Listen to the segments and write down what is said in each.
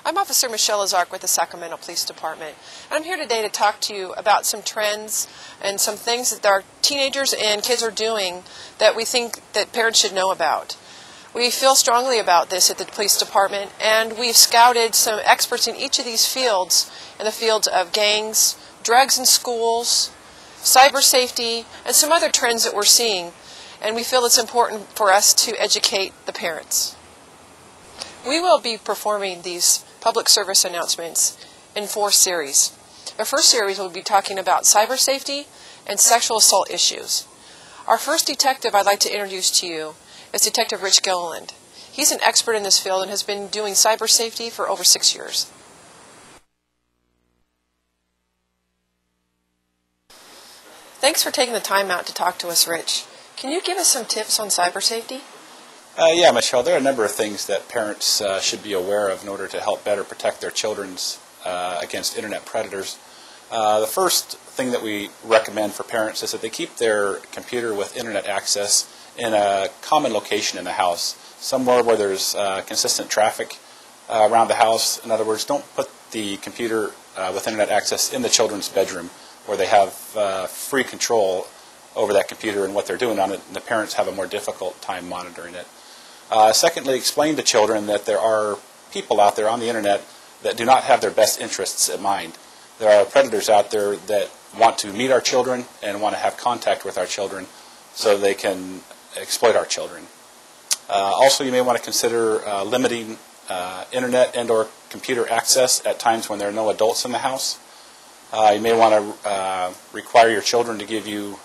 I'm Officer Michelle Azark with the Sacramento Police Department. And I'm here today to talk to you about some trends and some things that our teenagers and kids are doing that we think that parents should know about. We feel strongly about this at the police department, and we've scouted some experts in each of these fields, in the fields of gangs, drugs in schools, cyber safety, and some other trends that we're seeing. And we feel it's important for us to educate the parents. We will be performing these public service announcements in 4 series. Our first series will be talking about cyber safety and sexual assault issues. Our first detective I'd like to introduce to you is Detective Rich Gilliland. He's an expert in this field and has been doing cyber safety for over 6 years. Thanks for taking the time out to talk to us, Rich. Can you give us some tips on cyber safety? Yeah, Michelle, there are a number of things that parents should be aware of in order to help better protect their children against internet predators. The first thing that we recommend for parents is that they keep their computer with internet access in a common location in the house, somewhere where there's consistent traffic around the house. In other words, don't put the computer with internet access in the children's bedroom where they have free control over that computer and what they're doing on it, and the parents have a more difficult time monitoring it. Secondly, explain to children that there are people out there on the internet that do not have their best interests in mind. There are predators out there that want to meet our children and want to have contact with our children so they can exploit our children. Also, you may want to consider limiting internet and or computer access at times when there are no adults in the house. You may want to require your children to give you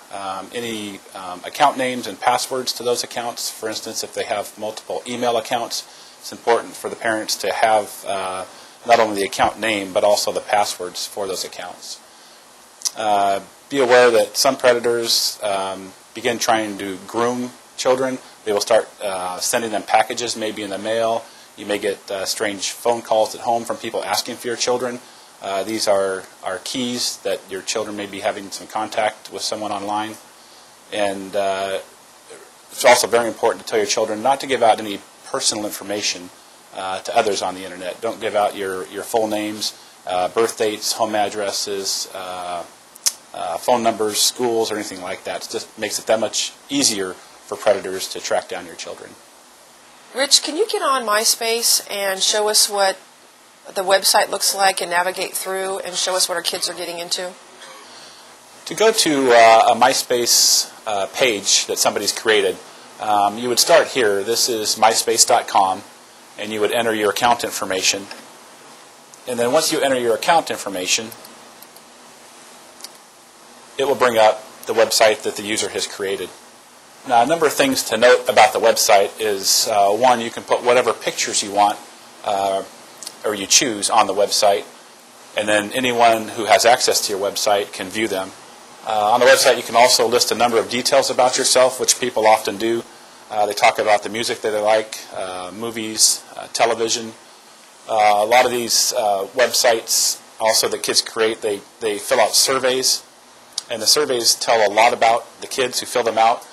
any account names and passwords to those accounts. For instance, if they have multiple email accounts, it's important for the parents to have not only the account name but also the passwords for those accounts. Be aware that some predators begin trying to groom children. They will start sending them packages, maybe in the mail. You may get strange phone calls at home from people asking for your children. These are keys that your children may be having some contact with someone online. And it's also very important to tell your children not to give out any personal information to others on the internet. Don't give out your full names, birth dates, home addresses, phone numbers, schools, or anything like that. It just makes it that much easier for predators to track down your children. Rich, can you get on MySpace and show us what the website looks like and navigate through and show us what our kids are getting into? To go to a MySpace page that somebody's created, you would start here. This is myspace.com, and you would enter your account information. And then once you enter your account information, it will bring up the website that the user has created. Now, a number of things to note about the website is, one, you can put whatever pictures you want or you choose on the website, and then anyone who has access to your website can view them. On the website, you can also list a number of details about yourself, which people often do. They talk about the music that they like, movies, television. A lot of these websites also that kids create, they fill out surveys, and the surveys tell a lot about the kids who fill them out.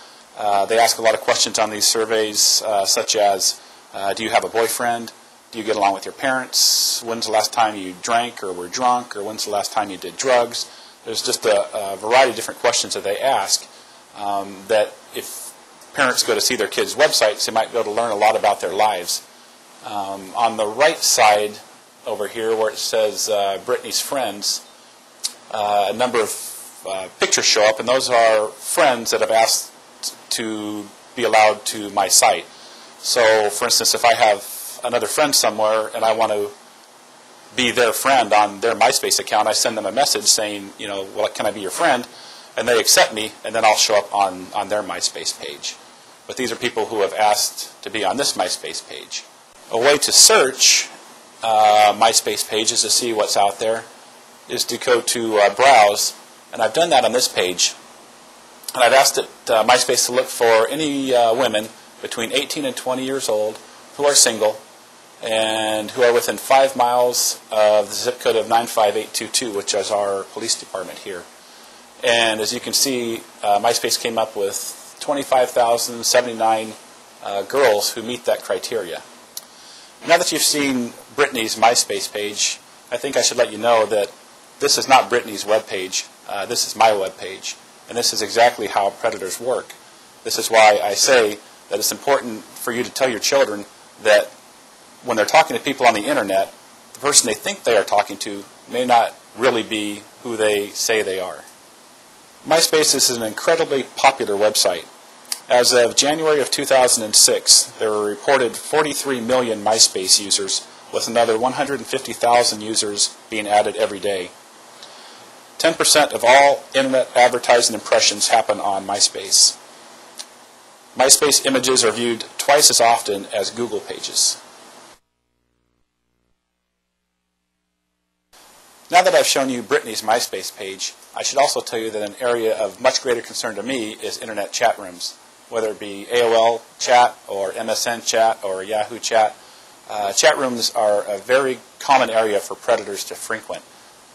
They ask a lot of questions on these surveys, such as, do you have a boyfriend? Do you get along with your parents? When's the last time you drank or were drunk? Or when's the last time you did drugs? There's just a variety of different questions that they ask that if parents go to see their kids' websites, they might be able to learn a lot about their lives. On the right side over here where it says Brittany's Friends, a number of pictures show up, and those are friends that have asked to be allowed to my site. So, for instance, if I have another friend somewhere and I want to be their friend on their MySpace account, I send them a message saying, well, can I be your friend? And they accept me, and then I'll show up on their MySpace page. But these are people who have asked to be on this MySpace page. A way to search MySpace pages to see what's out there is to go to Browse, and I've done that on this page. And I've asked MySpace to look for any women between 18 and 20 years old who are single and who are within 5 miles of the zip code of 95822, which is our police department here. And as you can see, MySpace came up with 25,079 girls who meet that criteria. Now that you've seen Brittany's MySpace page, I think I should let you know that this is not Brittany's web page. This is my web page, and this is exactly how predators work. This is why I say that it's important for you to tell your children that when they're talking to people on the internet, the person they think they are talking to may not really be who they say they are. MySpace is an incredibly popular website. As of January of 2006, there were reported 43 million MySpace users, with another 150,000 users being added every day. 10% of all internet advertising impressions happen on MySpace. MySpace images are viewed twice as often as Google pages. Now that I've shown you Brittany's MySpace page, I should also tell you that an area of much greater concern to me is internet chat rooms, whether it be AOL chat or MSN chat or Yahoo chat. Chat rooms are a very common area for predators to frequent.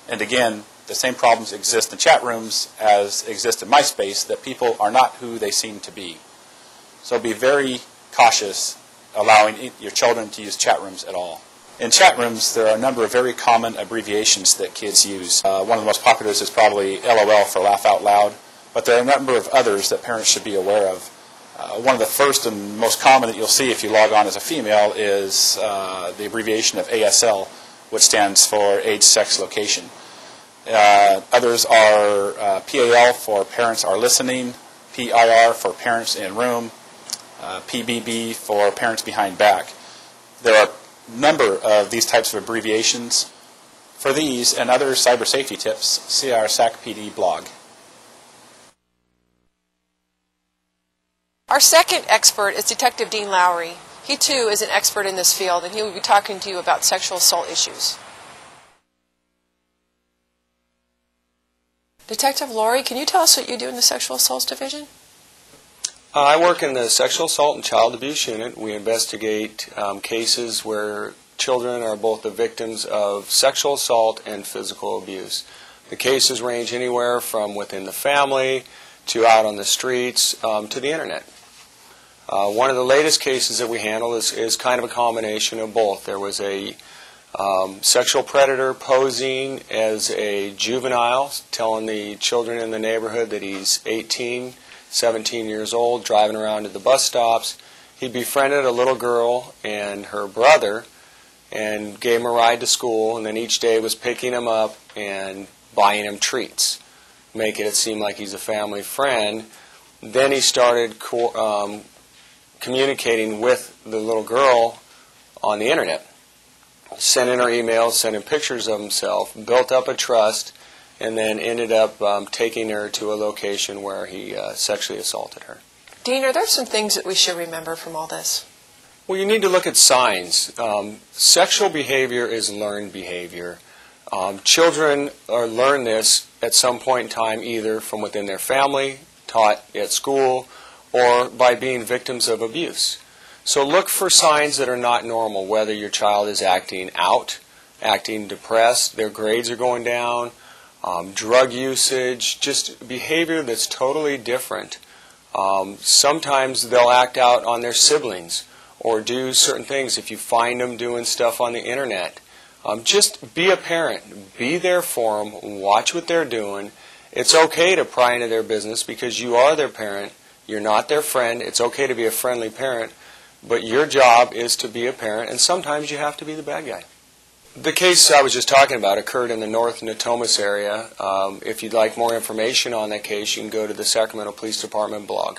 And again, the same problems exist in chat rooms as exist in MySpace, that people are not who they seem to be. So be very cautious allowing your children to use chat rooms at all. In chat rooms, there are a number of very common abbreviations that kids use. One of the most popular is probably LOL for laugh out loud, but there are a number of others that parents should be aware of. One of the first and most common that you'll see if you log on as a female is the abbreviation of ASL, which stands for age, sex, location. Others are PAL for parents are listening, PIR for parents in room, PBB for parents behind back. There are a number of these types of abbreviations. For these and other cyber safety tips, see our SacPD blog. Our second expert is Detective Dean Lowry. He too is an expert in this field, and he will be talking to you about sexual assault issues. Detective Lowry, can you tell us what you do in the Sexual Assaults Division? I work in the Sexual Assault and Child Abuse Unit. We investigate cases where children are both the victims of sexual assault and physical abuse. The cases range anywhere from within the family to out on the streets to the internet. One of the latest cases that we handle is kind of a combination of both. There was a sexual predator posing as a juvenile, telling the children in the neighborhood that he's 18, 17 years old, driving around to the bus stops. He befriended a little girl and her brother and gave him a ride to school, and then each day was picking him up and buying him treats, making it seem like he's a family friend. Then he started communicating with the little girl on the internet, sending her emails, sending pictures of himself, built up a trust, and then ended up taking her to a location where he sexually assaulted her. Dean, are there some things that we should remember from all this? Well, you need to look at signs. Sexual behavior is learned behavior. Children learn this at some point in time either from within their family, taught at school, or by being victims of abuse. So look for signs that are not normal, whether your child is acting out, acting depressed, their grades are going down, drug usage, just behavior that's totally different. Sometimes they'll act out on their siblings or do certain things if you find them doing stuff on the internet. Just be a parent. Be there for them. Watch what they're doing. It's okay to pry into their business because you are their parent. You're not their friend. It's okay to be a friendly parent, but your job is to be a parent, and sometimes you have to be the bad guy. The case I was just talking about occurred in the North Natomas area. If you'd like more information on that case, you can go to the Sacramento Police Department blog.